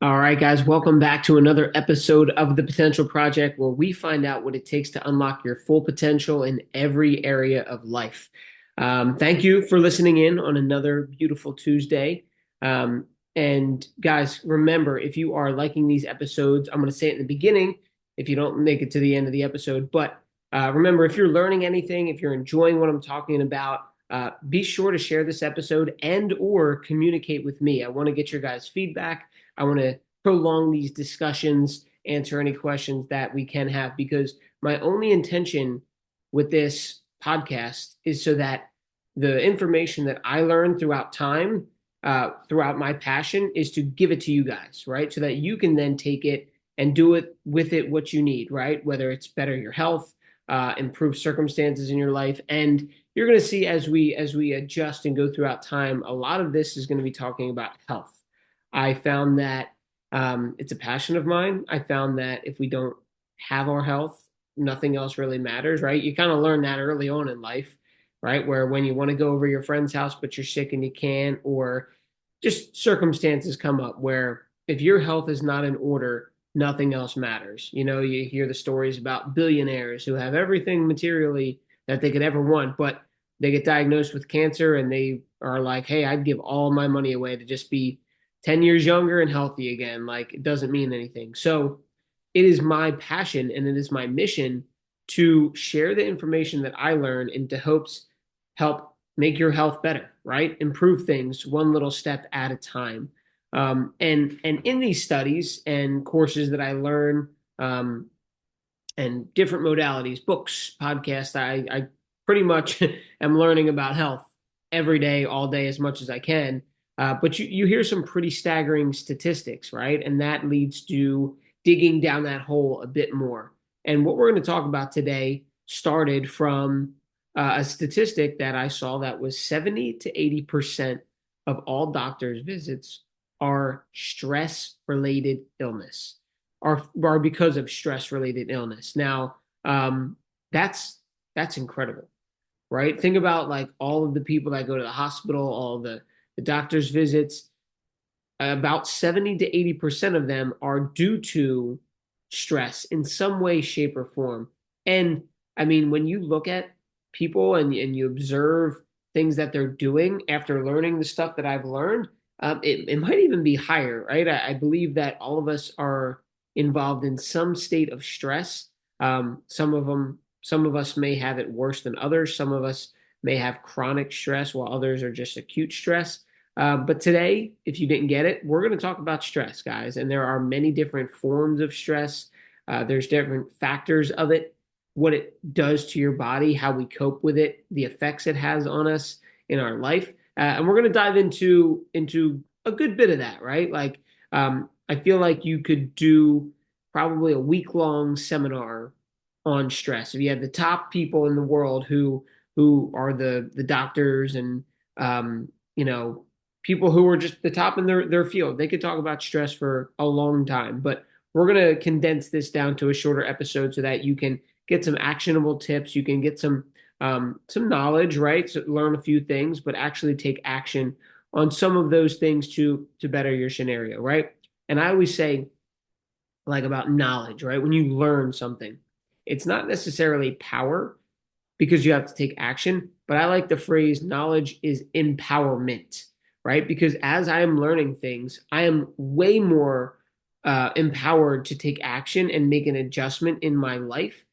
All right, guys, welcome back to another episode of The Potential Project, where we find out what it takes to unlock your full potential in every area of life. Thank you for listening in on another beautiful Tuesday. And guys, remember, if you are liking these episodes, I'm going to say it in the beginning if you don't make it to the end of the episode. But remember, if you're learning anything, if you're enjoying what I'm talking about, be sure to share this episode and or communicate with me. I want to get your guys' feedback. I want to prolong these discussions, answer any questions that we can have, because my only intention with this podcast is so that the information that I learn throughout time, throughout my passion, is to give it to you guys, right? So that you can then take it and do it with it what you need, right? Whether it's better your health, improve circumstances in your life. And you're going to see as we adjust and go throughout time, a lot of this is going to be talking about health. I found that it's a passion of mine. I found that if we don't have our health, nothing else really matters, right? You kind of learn that early on in life, right? Where when you want to go over your friend's house, but you're sick and you can't, or just circumstances come up where if your health is not in order, nothing else matters. You know, you hear the stories about billionaires who have everything materially that they could ever want, but they get diagnosed with cancer and they are like, hey, I'd give all my money away to just be 10 years younger and healthy again. Like, it doesn't mean anything. So it is my passion and it is my mission to share the information that I learn into hopes help make your health better, right? Improve things one little step at a time. And in these studies and courses that I learn, and different modalities, books, podcasts, I pretty much am learning about health every day, all day, as much as I can. But you hear some pretty staggering statistics, right? And that leads to digging down that hole a bit more. And what we're going to talk about today started from a statistic that I saw that was 70 to 80% of all doctors' visits are stress related illness, are because of stress related illness. Now, um, that's that's incredible, right? Think about like all of the people that go to the hospital, all the doctor's visits. About 70 to 80% of them are due to stress in some way, shape, or form. And I mean, when you look at people and you observe things that they're doing after learning the stuff that I've learned, it might even be higher, right? I believe that all of us are involved in some state of stress. Some of us may have it worse than others. Some of us may have chronic stress, while others are just acute stress. But today, if you didn't get it, we're going to talk about stress, guys. And there are many different forms of stress. There's different factors of it, what it does to your body, how we cope with it, the effects it has on us in our life. And we're going to dive into a good bit of that, right? Like, I feel like you could do probably a week-long seminar on stress. If you had the top people in the world who are the doctors and you know, people who are just the top in their field. They could talk about stress for a long time, but we're going to condense this down to a shorter episode so that you can get some actionable tips. You can get some knowledge, right? So learn a few things, but actually take action on some of those things to better your scenario, right? And I always say, like about knowledge, right? When you learn something, it's not necessarily power because you have to take action, but I like the phrase knowledge is empowerment, right? Because as I am learning things, I am way more empowered to take action and make an adjustment in my life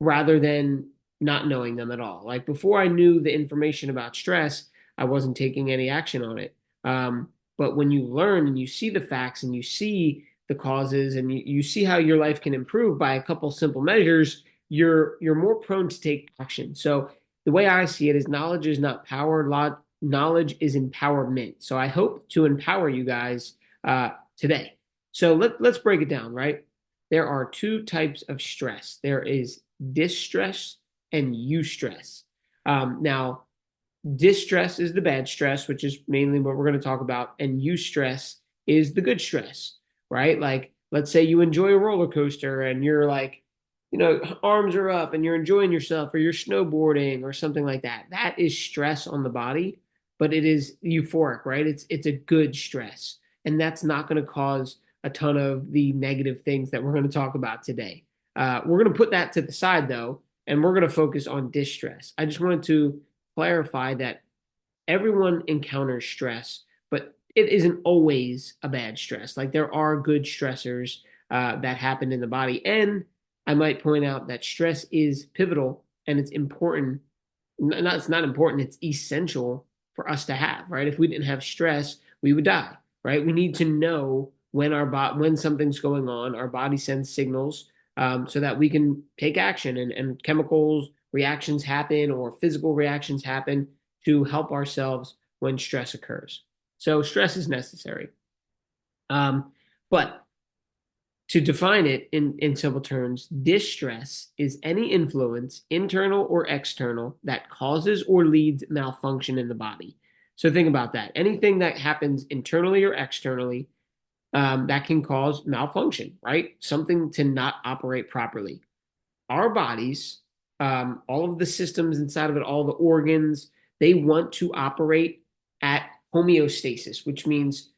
rather than not knowing them at all. Like before I knew the information about stress, I wasn't taking any action on it. But when you learn and you see the facts and you see the causes and you see how your life can improve by a couple simple measures, you're more prone to take action. So the way I see it is knowledge is not power. Knowledge is empowerment. So I hope to empower you guys today. So let's break it down, right? There are two types of stress. There is distress and eustress. Now, distress is the bad stress, which is mainly what we're going to talk about, and eustress is the good stress, right? Like, let's say you enjoy a roller coaster and you're like, arms are up and you're enjoying yourself, or you're snowboarding or something like that. That is stress on the body, but it is euphoric, right? It's a good stress, and that's not going to cause a ton of the negative things that we're going to talk about today. We're going to put that to the side though, and we're going to focus on distress. I just wanted to clarify that everyone encounters stress, but it isn't always a bad stress. Like there are good stressors that happen in the body. And I might point out that stress is pivotal and it's important. Not, it's not important, it's essential for us to have, right? If we didn't have stress, we would die, right? We need to know when something's going on, our body sends signals so that we can take action and chemicals reactions happen or physical reactions happen to help ourselves when stress occurs. So stress is necessary. But to define it in simple terms, distress is any influence, internal or external, that causes or leads malfunction in the body. So think about that. Anything that happens internally or externally that can cause malfunction, right? Something to not operate properly. Our bodies, all of the systems inside of it, all the organs, they want to operate at homeostasis, which means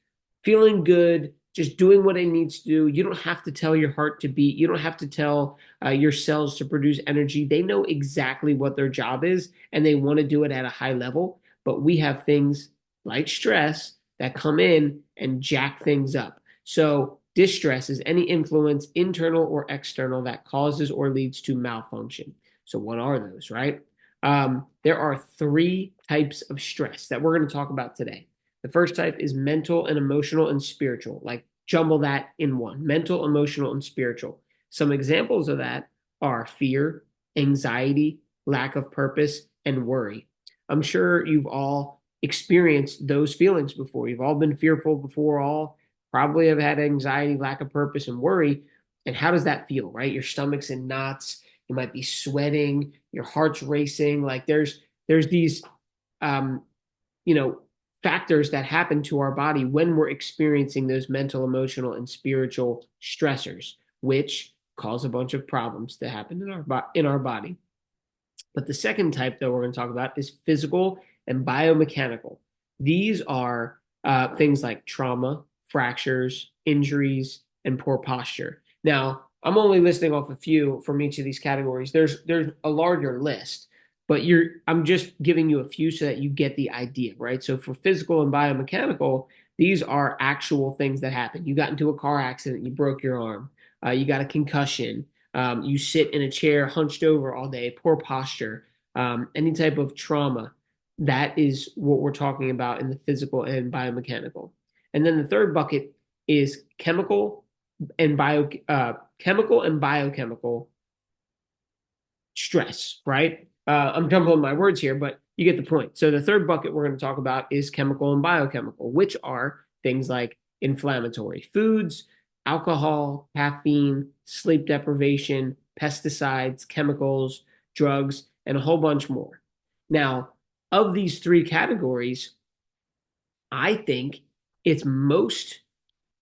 feeling good, just doing what it needs to do. You don't have to tell your heart to beat. You don't have to tell your cells to produce energy. They know exactly what their job is, and they want to do it at a high level. But we have things like stress that come in and jack things up. So distress is any influence, internal or external, that causes or leads to malfunction. So what are those, right? There are three types of stress that we're going to talk about today. The first type is mental and emotional and spiritual. Like jumble that in one: mental, emotional, and spiritual. Some examples of that are fear, anxiety, lack of purpose, and worry. I'm sure you've all experienced those feelings before. You've all been fearful before, all probably have had anxiety, lack of purpose, and worry. And how does that feel, right? Your stomach's in knots. You might be sweating. Your heart's racing. Like there's these um, you know, factors that happen to our body when we're experiencing those mental, emotional, and spiritual stressors, which cause a bunch of problems to happen in our body. But the second type that we're going to talk about is physical and biomechanical. These are things like trauma, fractures, injuries, and poor posture. Now, I'm only listing off a few from each of these categories. There's a larger list, but I'm just giving you a few so that you get the idea, right? So for physical and biomechanical, these are actual things that happen. You got into a car accident, you broke your arm, you got a concussion, you sit in a chair hunched over all day, poor posture, any type of trauma. That is what we're talking about in the physical and biomechanical. And then the third bucket is chemical and biochemical stress, right? I'm jumbling my words here, but you get the point. So the third bucket we're going to talk about is chemical and biochemical, which are things like inflammatory foods, alcohol, caffeine, sleep deprivation, pesticides, chemicals, drugs, and a whole bunch more. Now, of these three categories, I think it's most,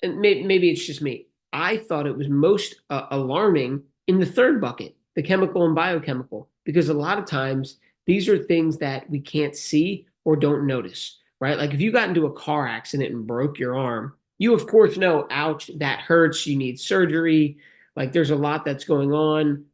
and maybe it's just me, I thought it was most alarming in the third bucket, the chemical and biochemical, because a lot of times these are things that we can't see or don't notice, right? Like if you got into a car accident and broke your arm, you of course know, ouch, that hurts, you need surgery. Like there's a lot that's going on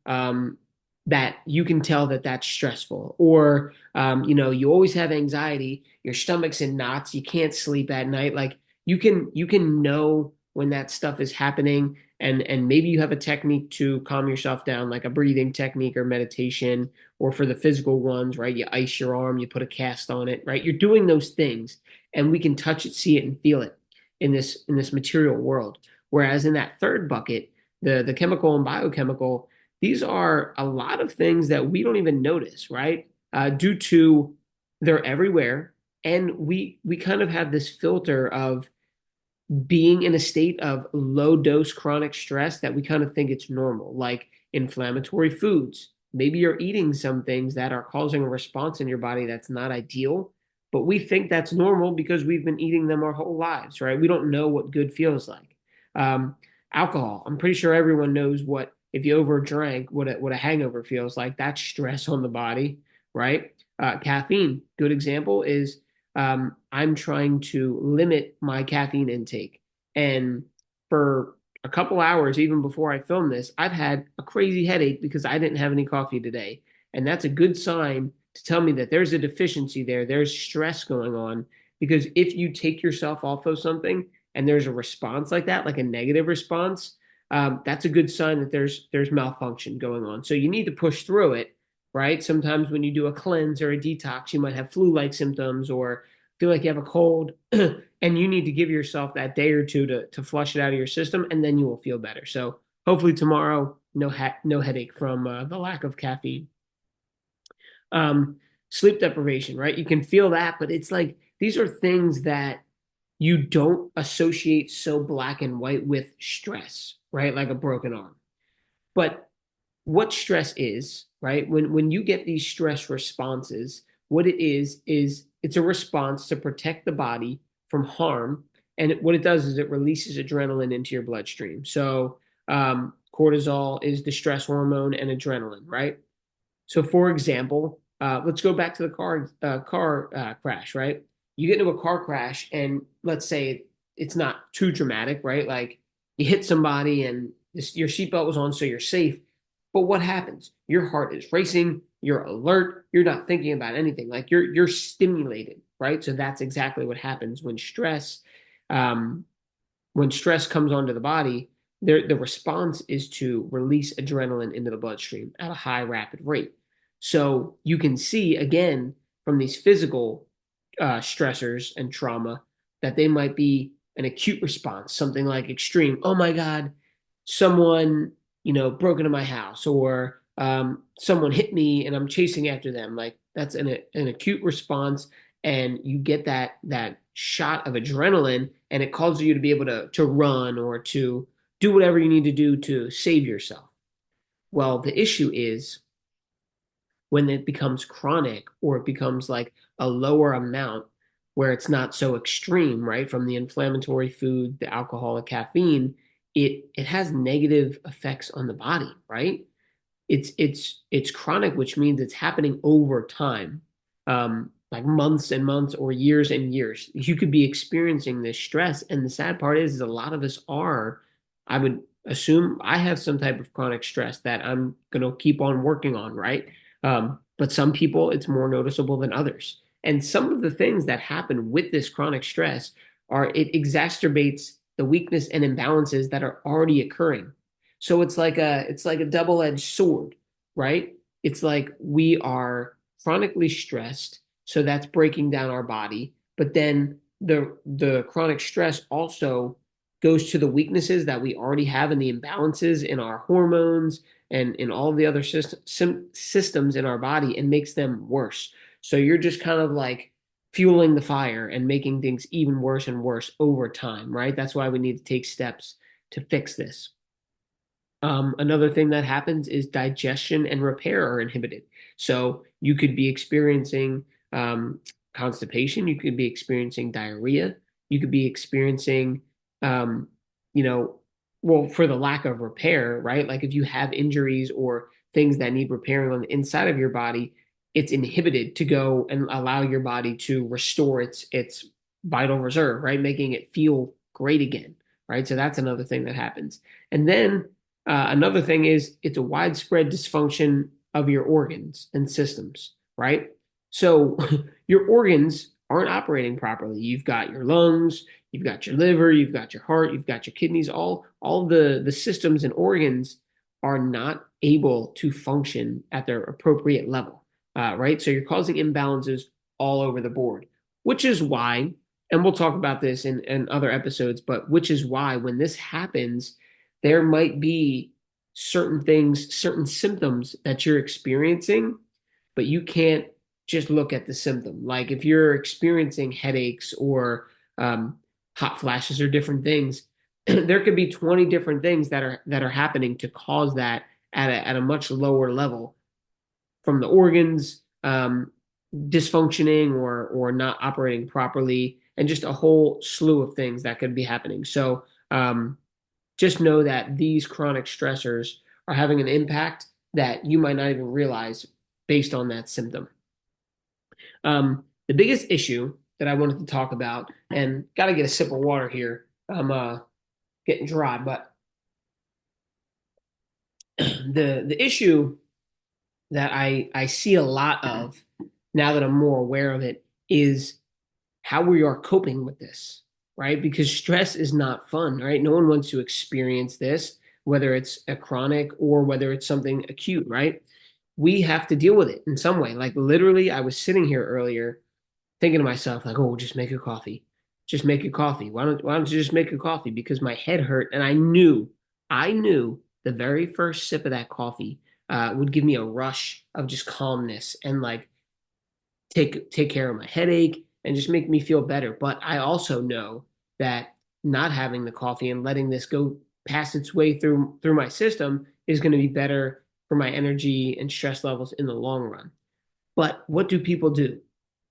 that you can tell that that's stressful. Or, you always have anxiety, your stomach's in knots, you can't sleep at night. Like you can know when that stuff is happening, and maybe you have a technique to calm yourself down, like a breathing technique or meditation. Or for the physical ones, right, you ice your arm, you put a cast on it, right? You're doing those things, and we can touch it, see it, and feel it in this material world. Whereas in that third bucket, the chemical and biochemical, these are a lot of things that we don't even notice, right? Due to they're everywhere, and we kind of have this filter of being in a state of low dose chronic stress that we kind of think it's normal, like inflammatory foods. Maybe you're eating some things that are causing a response in your body that's not ideal, but we think that's normal because we've been eating them our whole lives, right? We don't know what good feels like. Um, Alcohol. I'm pretty sure everyone knows if you overdrank, what a hangover feels like. That's stress on the body, right? Caffeine. Good example is I'm trying to limit my caffeine intake. And for a couple hours, even before I film this, I've had a crazy headache because I didn't have any coffee today. And that's a good sign to tell me that there's a deficiency there. There's stress going on. Because if you take yourself off of something and there's a response like that, like a negative response, that's a good sign that there's malfunction going on. So you need to push through it, right? Sometimes when you do a cleanse or a detox, you might have flu-like symptoms or feel like you have a cold, and you need to give yourself that day or two to flush it out of your system, and then you will feel better. So hopefully tomorrow, no headache from the lack of caffeine. Um, Sleep deprivation, right? You can feel that, but it's like these are things that you don't associate so black and white with stress, right? Like a broken arm. But what stress is, right? When you get these stress responses, what it is it's a response to protect the body from harm. And what it does is it releases adrenaline into your bloodstream. So cortisol is the stress hormone and adrenaline, right? So, for example, let's go back to the car crash, right? You get into a car crash, and let's say it's not too dramatic, right? Like you hit somebody, and your seatbelt was on, so you're safe. But what happens? Your heart is racing. You're alert. You're not thinking about anything. Like you're stimulated, right? So that's exactly what happens um, when stress comes onto the body. The response is to release adrenaline into the bloodstream at a high, rapid rate. So you can see again from these physical stressors and trauma that they might be an acute response, something like extreme. Oh my God, someone broke into my house, or someone hit me and I'm chasing after them. Like that's an acute response, and you get that shot of adrenaline, and it causes you to be able to run or to do whatever you need to do to save yourself. Well, the issue is when it becomes chronic, or it becomes like a lower amount where it's not so extreme, right? From the inflammatory food, the alcohol, the caffeine, it has negative effects on the body, right? It's chronic, which means it's happening over time, like months and months or years and years. You could be experiencing this stress, and the sad part is a lot of us are. I would assume I have some type of chronic stress that I'm gonna keep on working on, right? But some people, it's more noticeable than others. And some of the things that happen with this chronic stress are it exacerbates the weakness and imbalances that are already occurring. So it's like a double-edged sword, right? It's like we are chronically stressed, so that's breaking down our body, but then the chronic stress also goes to the weaknesses that we already have in the imbalances in our hormones and in all the other systems in our body, and makes them worse. So you're just kind of like fueling the fire and making things even worse and worse over time, right? That's why we need to take steps to fix this. Another thing that happens is digestion and repair are inhibited. So you could be experiencing constipation, you could be experiencing diarrhea, you could be experiencing, um, you know, well, for the lack of repair, right? Like if you have injuries or things that need repairing on the inside of your body, it's inhibited to go and allow your body to restore its vital reserve, right? Making it feel great again, right? So that's another thing that happens. And then another thing is it's a widespread dysfunction of your organs and systems, right? So your organs aren't operating properly. You've got your lungs, you've got your liver, you've got your heart, you've got your kidneys. All the systems and organs are not able to function at their appropriate level, right? So you're causing imbalances all over the board, which is why, and we'll talk about this in other episodes, but which is why when this happens, there might be certain things, certain symptoms that you're experiencing, but you can't just look at the symptom. Like if you're experiencing headaches or um, hot flashes or different things, there could be 20 different things that are happening to cause that at a much lower level, from the organs dysfunctioning or not operating properly, and just a whole slew of things that could be happening. So just know that these chronic stressors are having an impact that you might not even realize based on that symptom. The biggest issue that I wanted to talk about, and got to get a sip of water here. getting dry. But the issue that I see a lot of now that I'm more aware of it is how we are coping with this, right? Because stress is not fun, right? No one wants to experience this, whether it's a chronic or whether it's something acute, right? We have to deal with it in some way. Like literally, I was sitting here earlier thinking to myself, like, oh, just make a coffee. Just make a coffee. Why don't you just make a coffee? Because my head hurt and I knew the very first sip of that coffee would give me a rush of just calmness and like take care of my headache and just make me feel better. But I also know that not having the coffee and letting this go pass its way through my system is going to be better for my energy and stress levels in the long run. But what do people do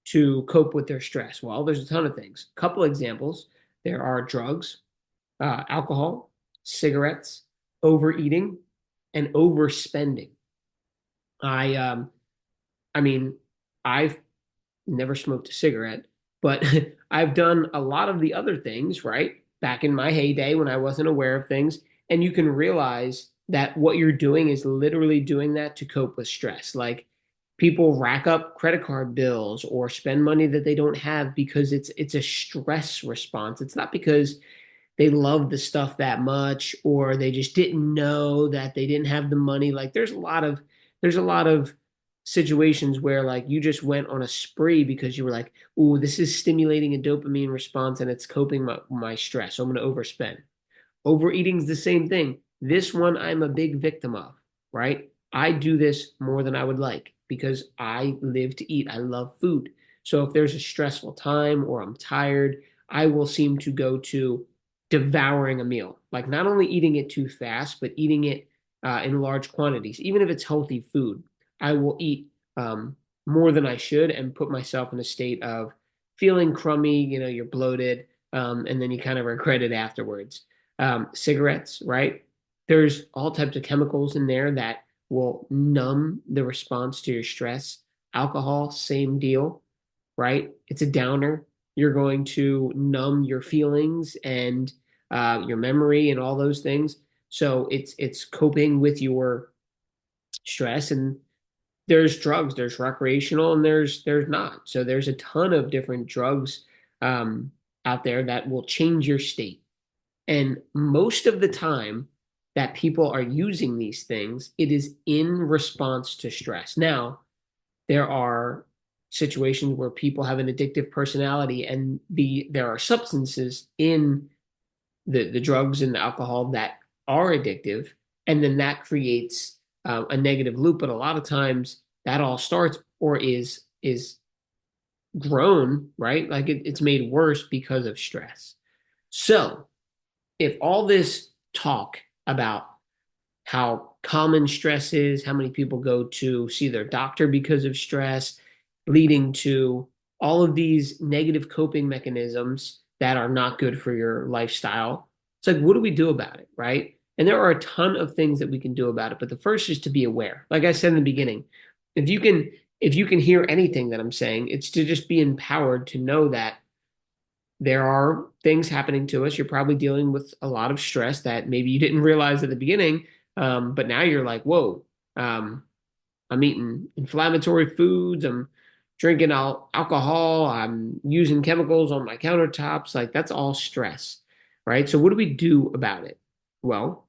to cope with their stress? Well, there's a ton of things. A couple examples. There are drugs, alcohol, cigarettes, overeating, and overspending. I I mean, I've never smoked a cigarette, but I've done a lot of the other things, right? Back in my heyday when I wasn't aware of things. And you can realize that what you're doing is literally doing that to cope with stress. Like people rack up credit card bills or spend money that they don't have because it's a stress response. It's not because they love the stuff that much or they just didn't know that they didn't have the money. Like there's a lot of situations where like you just went on a spree because you were like, "Ooh, this is stimulating a dopamine response and it's coping my stress, so I'm going to overspend." Overeating is the same thing. This one I'm a big victim of, right? I do this more than I would like because I live to eat. I love food. So if there's a stressful time or I'm tired, I will seem to go to devouring a meal. Like not only eating it too fast, but eating it in large quantities. Even if it's healthy food, I will eat more than I should and put myself in a state of feeling crummy. You're bloated, and then you kind of regret it afterwards. Cigarettes, right? There's all types of chemicals in there that will numb the response to your stress. Alcohol, same deal, right? It's a downer. You're going to numb your feelings and your memory and all those things. So it's coping with your stress. And there's drugs, there's recreational, and there's not. So there's a ton of different drugs um, out there that will change your state. And most of the time that people are using these things, it is in response to stress. Now, there are situations where people have an addictive personality and there are substances in the drugs and the alcohol that are addictive, and then that creates a negative loop. But a lot of times that all starts or is grown, right? Like it's made worse because of stress. So if all this talk about how common stress is, how many people go to see their doctor because of stress, leading to all of these negative coping mechanisms that are not good for your lifestyle. It's like, what do we do about it, right? And there are a ton of things that we can do about it, but the first is to be aware. Like I said in the beginning, if you can if you can hear anything that I'm saying, it's to just be empowered to know that there are things happening to us. You're probably dealing with a lot of stress that maybe you didn't realize at the beginning, but now you're like, whoa, um, I'm eating inflammatory foods. I'm drinking alcohol. I'm using chemicals on my countertops. Like that's all stress, right? So what do we do about it? Well,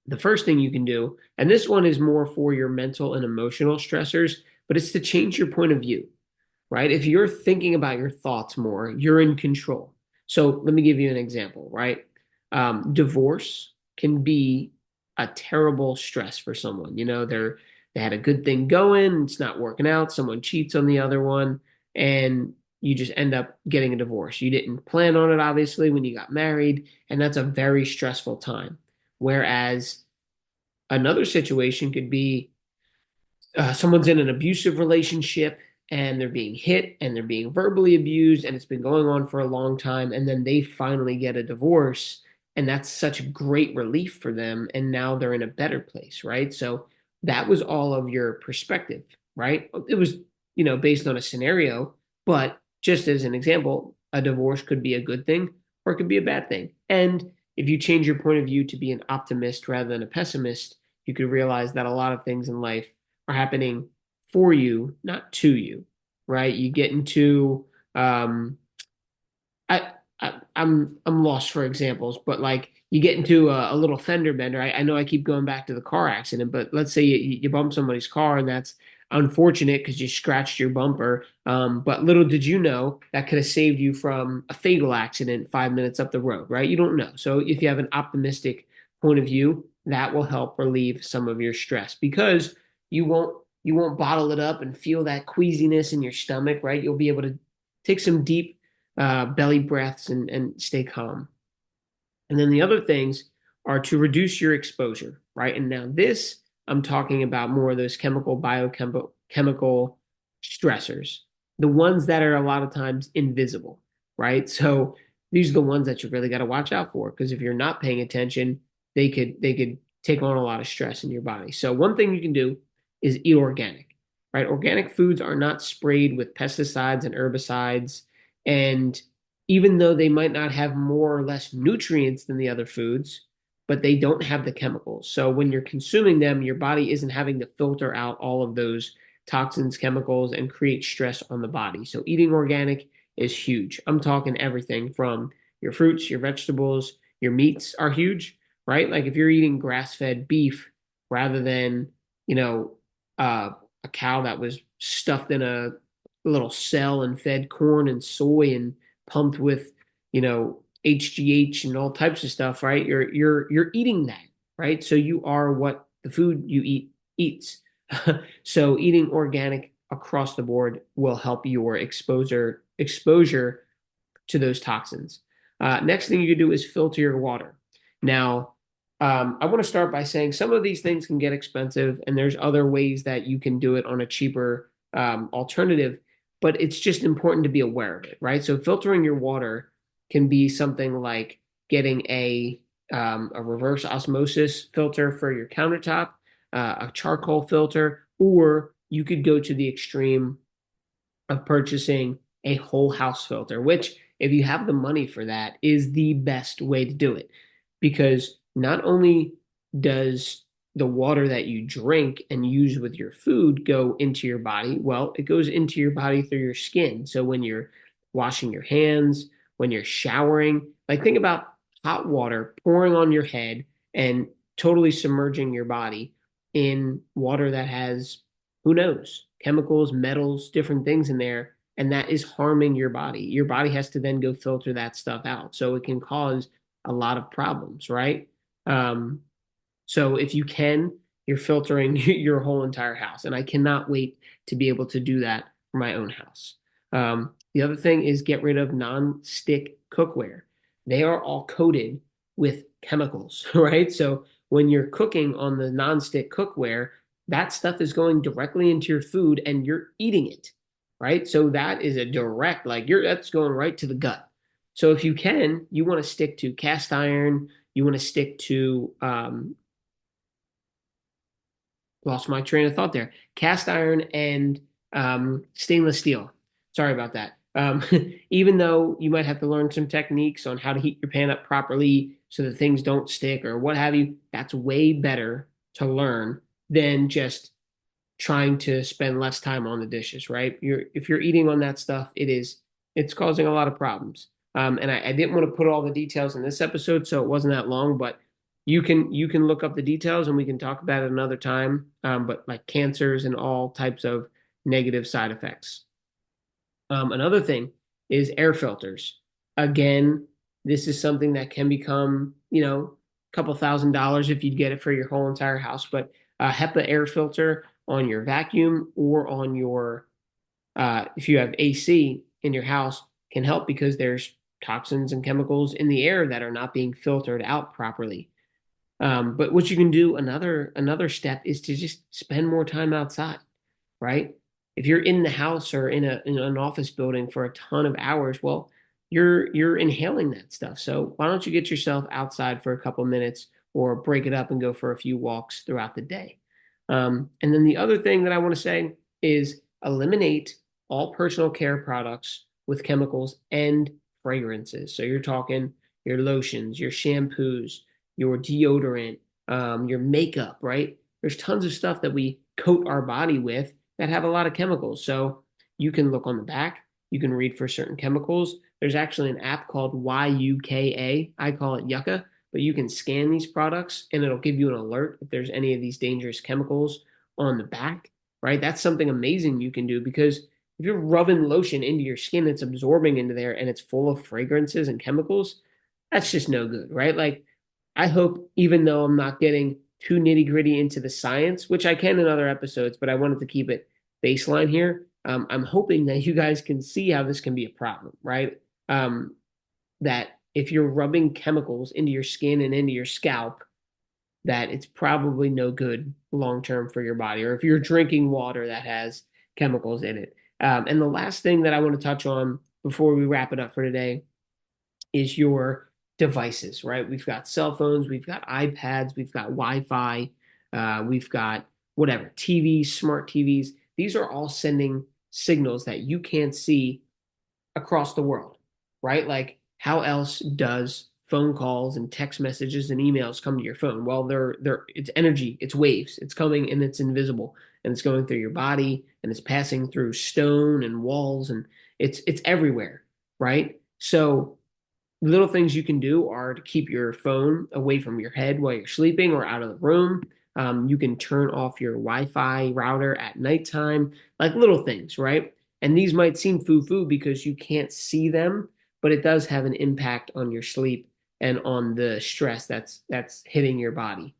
the first thing you can do, and this one is more for your mental and emotional stressors, but it's to change your point of view, right? If you're thinking about your thoughts more, you're in control. So let me give you an example, right? Divorce can be a terrible stress for someone. They had a good thing going, it's not working out, someone cheats on the other one, and you just end up getting a divorce. You didn't plan on it, obviously, when you got married, and that's a very stressful time. Whereas another situation could be someone's in an abusive relationship and they're being hit and they're being verbally abused and it's been going on for a long time and then they finally get a divorce and that's such great relief for them and now they're in a better place, right? So that was all of your perspective, right? It was, based on a scenario, but just as an example, a divorce could be a good thing or it could be a bad thing. And if you change your point of view to be an optimist rather than a pessimist, you could realize that a lot of things in life are happening for you, not to you, right? You get into um, I, I'm lost for examples, but like you get into a little fender bender. I know I keep going back to the car accident, but let's say you bump somebody's car and that's unfortunate because you scratched your bumper. But little did you know that could have saved you from a fatal accident 5 minutes up the road, right? You don't know. So if you have an optimistic point of view, that will help relieve some of your stress because you won't bottle it up and feel that queasiness in your stomach, right? You'll be able to take some deep belly breaths and stay calm. And then the other things are to reduce your exposure, right? And now this, I'm talking about more of those chemical stressors, the ones that are a lot of times invisible, right? So these are the ones that you really got to watch out for because if you're not paying attention, they could take on a lot of stress in your body. So one thing you can do is eat organic, right? Organic foods are not sprayed with pesticides and herbicides, and even though they might not have more or less nutrients than the other foods, but they don't have the chemicals. So when you're consuming them, your body isn't having to filter out all of those toxins, chemicals, and create stress on the body. So eating organic is huge. I'm talking everything from your fruits, your vegetables, your meats are huge, right? Like if you're eating grass-fed beef rather than, you know, a cow that was stuffed in a little cell and fed corn and soy and pumped with, HGH and all types of stuff, right? You're eating that, right? So you are what the food you eat eats. So eating organic across the board will help your exposure to those toxins. Next thing you can do is filter your water. Now, I want to start by saying some of these things can get expensive, and there's other ways that you can do it on a cheaper alternative, but it's just important to be aware of it, right? So filtering your water can be something like getting a reverse osmosis filter for your countertop, a charcoal filter, or you could go to the extreme of purchasing a whole house filter, which, if you have the money for that, is the best way to do it. Because not only does the water that you drink and use with your food go into your body, well, it goes into your body through your skin. So when you're washing your hands, when you're showering, like think about hot water pouring on your head and totally submerging your body in water that has, who knows, chemicals, metals, different things in there, and that is harming your body. Your body has to then go filter that stuff out. So it can cause a lot of problems, right? Um, so if you can, you're filtering your whole entire house. And I cannot wait to be able to do that for my own house. The other thing is get rid of non-stick cookware. They are all coated with chemicals, right? So when you're cooking on the non-stick cookware, that stuff is going directly into your food and you're eating it, right? So that is a direct, like that's going right to the gut. So if you can, you want to stick to cast iron, you want to stick to lost my train of thought there. Cast iron and stainless steel. Sorry about that. Even though you might have to learn some techniques on how to heat your pan up properly so that things don't stick or what have you, that's way better to learn than just trying to spend less time on the dishes, right? If you're eating on that stuff, it's causing a lot of problems. And I didn't want to put all the details in this episode, so it wasn't that long, but you can look up the details and we can talk about it another time. But like cancers and all types of negative side effects. Another thing is air filters. Again, this is something that can become, a couple $1,000s if you get it for your whole entire house. But a HEPA air filter on your vacuum or on your, if you have AC in your house, can help because there's toxins and chemicals in the air that are not being filtered out properly. But what you can do, another step is to just spend more time outside, right? If you're in the house or in an office building for a ton of hours, well, you're inhaling that stuff. So why don't you get yourself outside for a couple minutes or break it up and go for a few walks throughout the day? And then the other thing that I want to say is eliminate all personal care products with chemicals and fragrances. So you're talking your lotions, your shampoos, your deodorant, your makeup, right? There's tons of stuff that we coat our body with that have a lot of chemicals. So you can look on the back, you can read for certain chemicals. There's actually an app called YUKA. I call it Yucca, but you can scan these products and it'll give you an alert if there's any of these dangerous chemicals on the back, right? That's something amazing you can do because if you're rubbing lotion into your skin, it's absorbing into there and it's full of fragrances and chemicals. That's just no good, right? Like, I hope, even though I'm not getting too nitty gritty into the science, which I can in other episodes, but I wanted to keep it baseline here. I'm hoping that you guys can see how this can be a problem, right? That if you're rubbing chemicals into your skin and into your scalp, that it's probably no good long term for your body, or if you're drinking water that has chemicals in it. And the last thing that I want to touch on before we wrap it up for today is your devices, right? We've got cell phones, we've got iPads, we've got Wi-Fi, we've got whatever, TVs, smart TVs. These are all sending signals that you can't see across the world, right? Like, how else does phone calls and text messages and emails come to your phone? Well, they're it's energy, it's waves, it's coming and it's invisible and it's going through your body and it's passing through stone and walls and it's everywhere, right? So little things you can do are to keep your phone away from your head while you're sleeping or out of the room. You can turn off your Wi-Fi router at nighttime, like little things, right? And these might seem foo-foo because you can't see them, but it does have an impact on your sleep and on the stress that's hitting your body.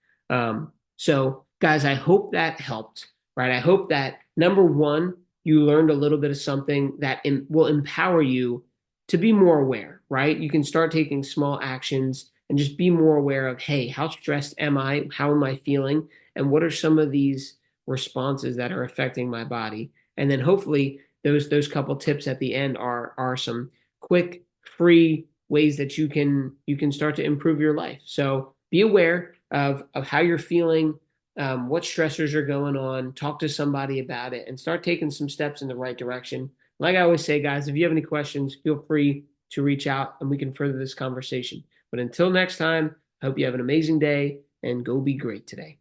So, guys, I hope that helped, right? I hope that number one, you learned a little bit of something that will empower you to be more aware, right? You can start taking small actions and just be more aware of, hey, how stressed am I? How am I feeling? And what are some of these responses that are affecting my body? And then hopefully those couple tips at the end are some quick, free ways that you can start to improve your life. So be aware of how you're feeling, what stressors are going on, talk to somebody about it, and start taking some steps in the right direction. Like I always say, guys, if you have any questions, feel free to reach out and we can further this conversation. But until next time, I hope you have an amazing day and go be great today.